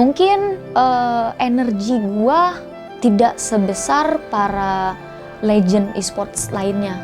Mungkin energi gua tidak sebesar para legend e-sports lainnya.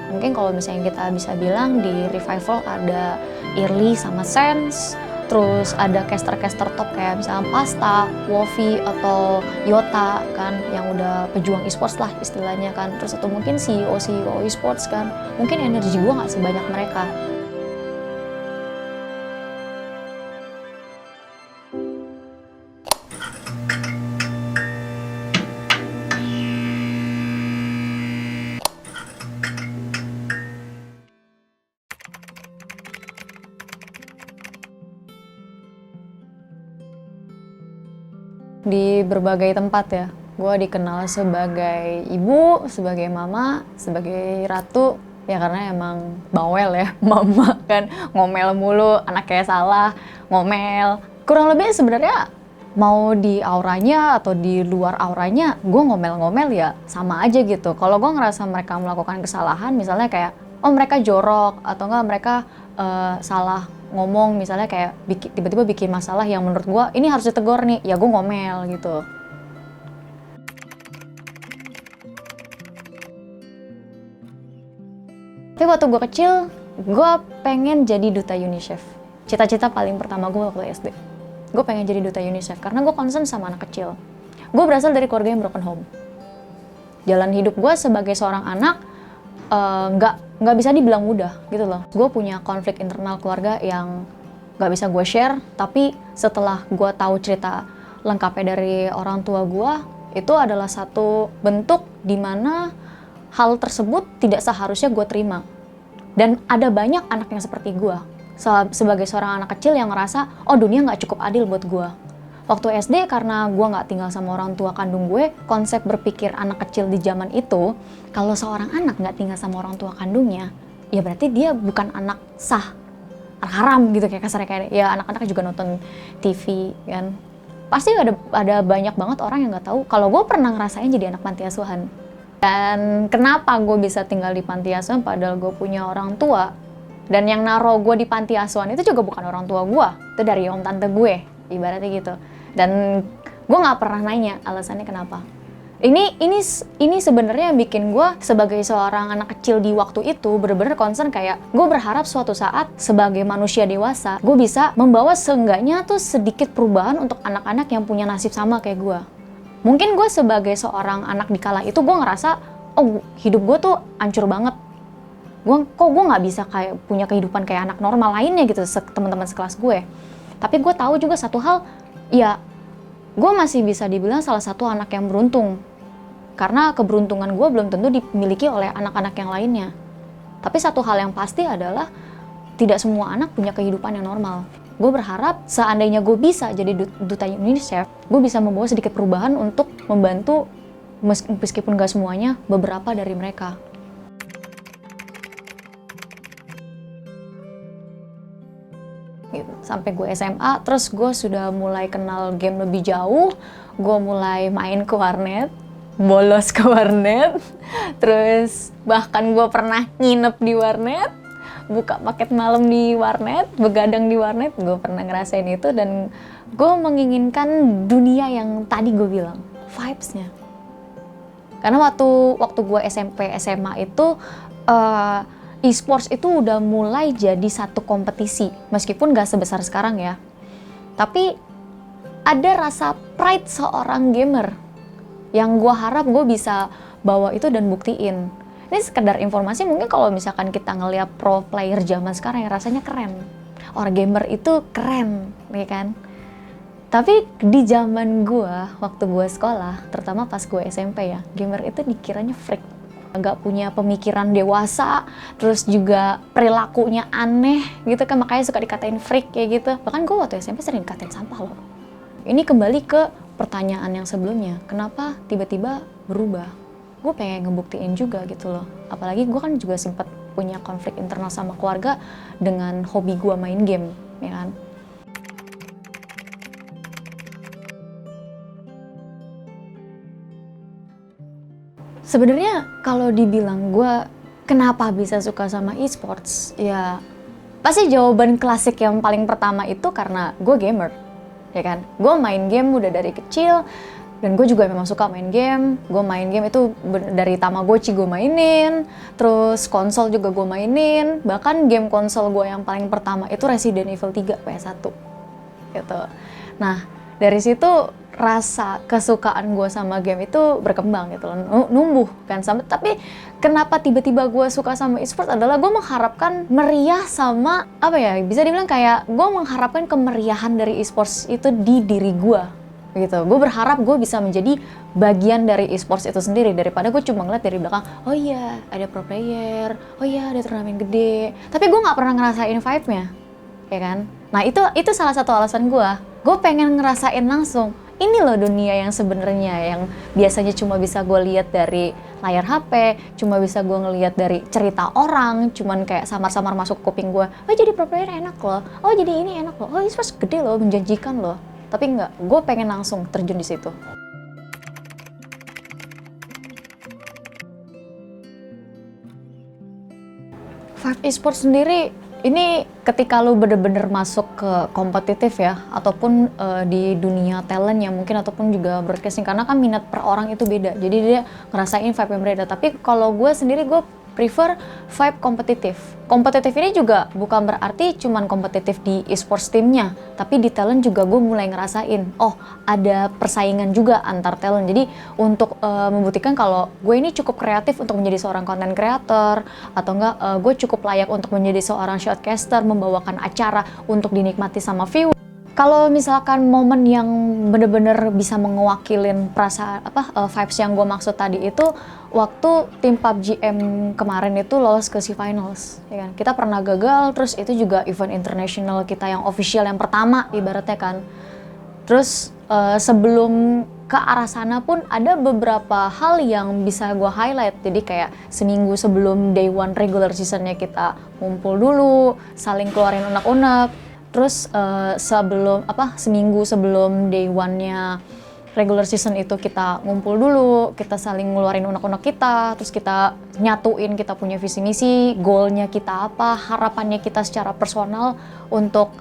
Mungkin kalau misalnya kita bisa bilang di Revival ada Early sama Sense, terus ada caster-caster top kayak misalnya Pasta, Wofi, atau Yota kan, yang udah pejuang e-sports lah istilahnya kan. Terus atau mungkin CEO e-sports kan, mungkin energi gua nggak sebanyak mereka. Di berbagai tempat ya, gue dikenal sebagai ibu, sebagai mama, sebagai ratu, ya karena emang bawel ya, mama kan ngomel mulu, anaknya salah, ngomel. Kurang lebih sebenarnya mau di auranya atau di luar auranya, gue ngomel-ngomel ya sama aja gitu. Kalau gue ngerasa mereka melakukan kesalahan, misalnya kayak, oh mereka jorok, atau enggak mereka salah ngomong, misalnya kayak tiba-tiba bikin masalah yang menurut gue ini harus ditegur nih, ya gue ngomel gitu. Tapi waktu gue kecil, gue pengen jadi duta UNICEF. Cita-cita paling pertama gue waktu SD. Gue pengen jadi duta UNICEF karena gue concern sama anak kecil. Gue berasal dari keluarga yang broken home. Jalan hidup gue sebagai seorang anak nggak bisa dibilang mudah gitu loh. Gue punya konflik internal keluarga yang nggak bisa gue share, tapi setelah gue tahu cerita lengkapnya dari orang tua gue, itu adalah satu bentuk dimana hal tersebut tidak seharusnya gue terima. Dan ada banyak anak yang seperti gue, sebagai seorang anak kecil yang ngerasa, oh dunia nggak cukup adil buat gue. Waktu SD, karena gue nggak tinggal sama orang tua kandung gue, konsep berpikir anak kecil di zaman itu, kalau seorang anak nggak tinggal sama orang tua kandungnya, ya berarti dia bukan anak sah, anak haram gitu kayak kasarnya, kayak ya anak-anak juga nonton TV kan. Pasti ada banyak banget orang yang nggak tahu kalau gue pernah ngerasain jadi anak panti asuhan. Dan kenapa gue bisa tinggal di panti asuhan padahal gue punya orang tua, dan yang naruh gue di panti asuhan itu juga bukan orang tua gue, itu dari om tante gue, ibaratnya gitu. Dan gue nggak pernah nanya alasannya kenapa. Ini sebenarnya yang bikin gue sebagai seorang anak kecil di waktu itu bener-bener concern, kayak gue berharap suatu saat sebagai manusia dewasa gue bisa membawa seenggaknya tuh sedikit perubahan untuk anak-anak yang punya nasib sama kayak gue. Mungkin gue sebagai seorang anak di kala itu gue ngerasa, oh hidup gue tuh hancur banget. Gue nggak bisa kayak punya kehidupan kayak anak normal lainnya gitu, teman-teman sekelas gue. Tapi gue tahu juga satu hal, ya gue masih bisa dibilang salah satu anak yang beruntung. Karena keberuntungan gue belum tentu dimiliki oleh anak-anak yang lainnya. Tapi satu hal yang pasti adalah tidak semua anak punya kehidupan yang normal. Gue berharap seandainya gue bisa jadi duta UNICEF, gue bisa membawa sedikit perubahan untuk membantu, meskipun gak semuanya, beberapa dari mereka. Gitu. Sampai gue SMA, terus gue sudah mulai kenal game lebih jauh, gue mulai main ke warnet, bolos ke warnet, terus bahkan gue pernah nginep di warnet, buka paket malam di warnet, begadang di warnet, gue pernah ngerasain itu. Dan gue menginginkan dunia yang tadi gue bilang, vibes-nya. Karena waktu gue SMP, SMA itu e-sports itu udah mulai jadi satu kompetisi, meskipun gak sebesar sekarang ya. Tapi ada rasa pride seorang gamer yang gue harap gue bisa bawa itu dan buktiin. Ini sekedar informasi, mungkin kalau misalkan kita ngeliat pro player zaman sekarang ya rasanya keren. Orang gamer itu keren, ya kan? Tapi di zaman gue, waktu gue sekolah, terutama pas gue SMP ya, gamer itu dikiranya freak. Nggak punya pemikiran dewasa, terus juga perilakunya aneh gitu kan, makanya suka dikatain freak kayak gitu. Bahkan gue waktu SMP sering dikatain sampah loh. Ini kembali ke pertanyaan yang sebelumnya, kenapa tiba-tiba berubah? Gue pengen ngebuktiin juga gitu loh. Apalagi gue kan juga sempat punya konflik internal sama keluarga dengan hobi gue main game, ya kan? Sebenarnya kalau dibilang gue kenapa bisa suka sama e-sports, ya Pasti jawaban klasik yang paling pertama itu karena gue gamer, ya kan? Gue main game udah dari kecil, dan gue juga memang suka main game. Gue main game itu dari Tamagotchi gue mainin, terus konsol juga gue mainin. Bahkan game konsol gue yang paling pertama itu Resident Evil 3 PS1, gitu. Nah, dari situ rasa kesukaan gue sama game itu berkembang gitu loh, numbuh kan. Tapi kenapa tiba-tiba gue suka sama e-sport adalah gue mengharapkan meriah sama, apa ya, bisa dibilang kayak gue mengharapkan kemeriahan dari e-sports itu di diri gue gitu. Gue berharap gue bisa menjadi bagian dari e-sports itu sendiri, daripada gue cuma ngeliat dari belakang, oh iya ada pro player, oh iya ada turnamen gede, tapi gue nggak pernah ngerasain vibe-nya, ya kan. Nah itu salah satu alasan gue pengen ngerasain langsung. Ini loh dunia yang sebenarnya, yang biasanya cuma bisa gue lihat dari layar HP, cuma bisa gue ngelihat dari cerita orang, cuman kayak samar-samar masuk ke kuping gue, oh jadi pro player enak loh, oh jadi ini enak loh, oh e-sports gede loh, menjanjikan loh. Tapi enggak, gue pengen langsung terjun di situ. Vibe e-sports sendiri, ini ketika lu bener-bener masuk ke kompetitif ya, ataupun di dunia talent yang mungkin, ataupun juga broadcasting, karena kan minat per orang itu beda, jadi dia ngerasain vibe yang berbeda. Tapi kalau gue sendiri, gue prefer vibe kompetitif. Kompetitif ini juga bukan berarti cuman kompetitif di e-sports timnya, tapi di talent juga gue mulai ngerasain, oh ada persaingan juga antar talent. Jadi untuk membuktikan kalau gue ini cukup kreatif untuk menjadi seorang content creator, atau enggak gue cukup layak untuk menjadi seorang shortcaster, membawakan acara untuk dinikmati sama viewer. Kalau misalkan momen yang bener-bener bisa mewakilin perasaan vibes yang gue maksud tadi itu waktu tim PUBG M kemarin itu lolos ke SEA Finals, ya kan? Kita pernah gagal, terus itu juga event internasional kita yang official yang pertama ibaratnya kan. Terus sebelum ke arah sana pun ada beberapa hal yang bisa gue highlight. Jadi kayak seminggu sebelum day one regular seasonnya kita ngumpul dulu, saling keluarin unek-unek. Terus seminggu sebelum day one-nya regular season itu kita ngumpul dulu, kita saling ngeluarin unek-unek kita, terus kita nyatuin kita punya visi misi, goalnya kita apa, harapannya kita secara personal untuk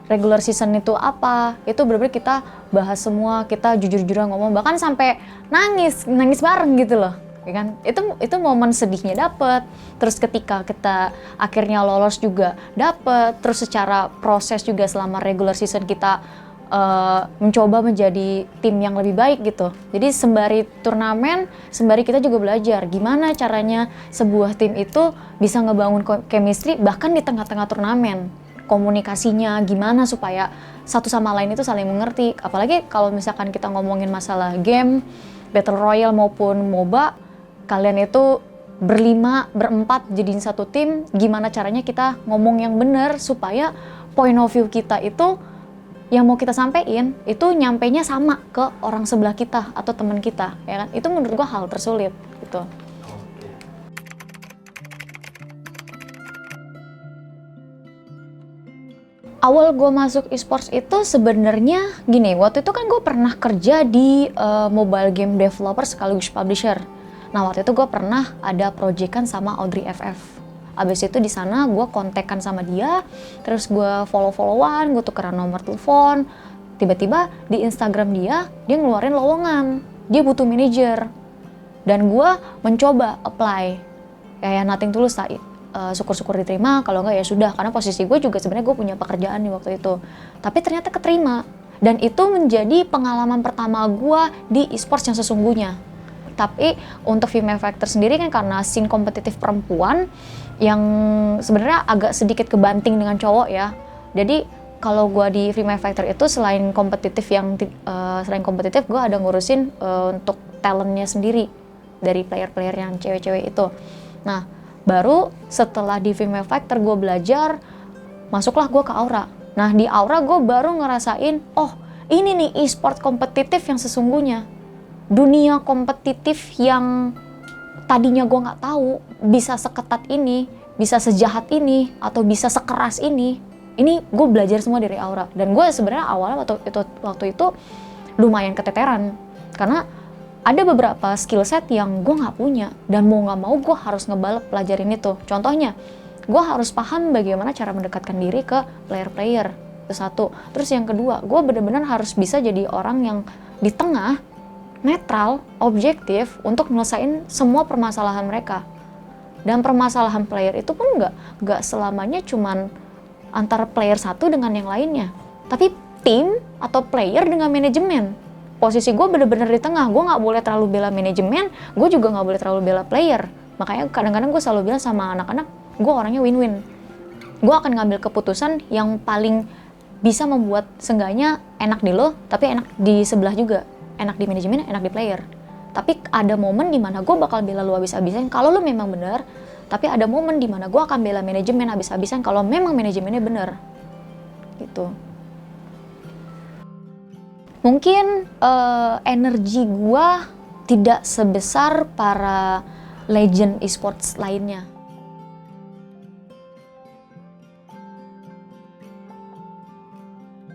regular season itu apa. Itu bener-bener kita bahas semua, kita jujur-jujuran ngomong, bahkan sampai nangis bareng gitu loh. Ya kan? Itu momen sedihnya dapet, terus ketika kita akhirnya lolos juga dapet, terus secara proses juga selama regular season kita mencoba menjadi tim yang lebih baik gitu. Jadi sembari turnamen, sembari kita juga belajar gimana caranya sebuah tim itu bisa ngebangun chemistry bahkan di tengah-tengah turnamen. Komunikasinya gimana supaya satu sama lain itu saling mengerti. Apalagi kalau misalkan kita ngomongin masalah game, Battle Royale maupun MOBA, kalian itu berlima, berempat jadiin satu tim, gimana caranya kita ngomong yang benar supaya point of view kita itu yang mau kita sampein itu nyampainya sama ke orang sebelah kita atau teman kita, ya kan? Itu menurut gua hal tersulit gitu. Awal gue masuk e-sports itu sebenarnya gini, waktu itu kan gue pernah kerja di mobile game developer sekaligus publisher. Nah waktu itu gue pernah ada proyekan sama Audrey FF. Abis itu di sana gue kontekan sama dia, terus gue follow-followan, gue tukeran nomor telepon. Tiba-tiba di Instagram dia ngeluarin lowongan, dia butuh manajer. Dan gue mencoba apply, kayak nothing tulus lah. Syukur-syukur diterima, kalau enggak ya sudah, karena posisi gue juga sebenarnya gue punya pekerjaan di waktu itu. Tapi ternyata keterima, dan itu menjadi pengalaman pertama gue di e-sports yang sesungguhnya. Tapi untuk female fighter sendiri kan karena scene kompetitif perempuan yang sebenarnya agak sedikit kebanting dengan cowok ya. Jadi kalau gue di female fighter itu selain kompetitif gue ada ngurusin untuk talentnya sendiri dari player-player yang cewek-cewek itu. Nah baru setelah di female fighter gue belajar, masuklah gue ke Aura. Nah di Aura gue baru ngerasain, oh ini nih e-sport kompetitif yang sesungguhnya. Dunia kompetitif yang tadinya gue nggak tahu bisa seketat ini, bisa sejahat ini, atau bisa sekeras ini. Ini gue belajar semua dari Aura. Dan gue sebenarnya awalnya waktu itu lumayan keteteran, karena ada beberapa skill set yang gue nggak punya, dan mau nggak mau gue harus ngebalap pelajarin itu. Contohnya, gue harus paham bagaimana cara mendekatkan diri ke player-player, itu satu. Terus yang kedua, gue benar-benar harus bisa jadi orang yang di tengah, netral, objektif untuk nyelesain semua permasalahan mereka. Dan permasalahan player itu pun nggak selamanya cuman antara player satu dengan yang lainnya, tapi tim atau player dengan manajemen. Posisi gue bener-bener di tengah, gue nggak boleh terlalu bela manajemen, gue juga nggak boleh terlalu bela player. Makanya kadang-kadang gue selalu bilang sama anak-anak, gue orangnya win-win. Gue akan ngambil keputusan yang paling bisa membuat seenggaknya enak di lo, tapi enak di sebelah juga. Enak di manajemen, enak di player. Tapi ada momen dimana gue bakal bela lo habis-habisan kalau lo memang benar. Tapi ada momen dimana gue akan bela manajemen habis-habisan kalau memang manajemennya benar. Gitu. Mungkin energi gue tidak sebesar para legend e-sports lainnya.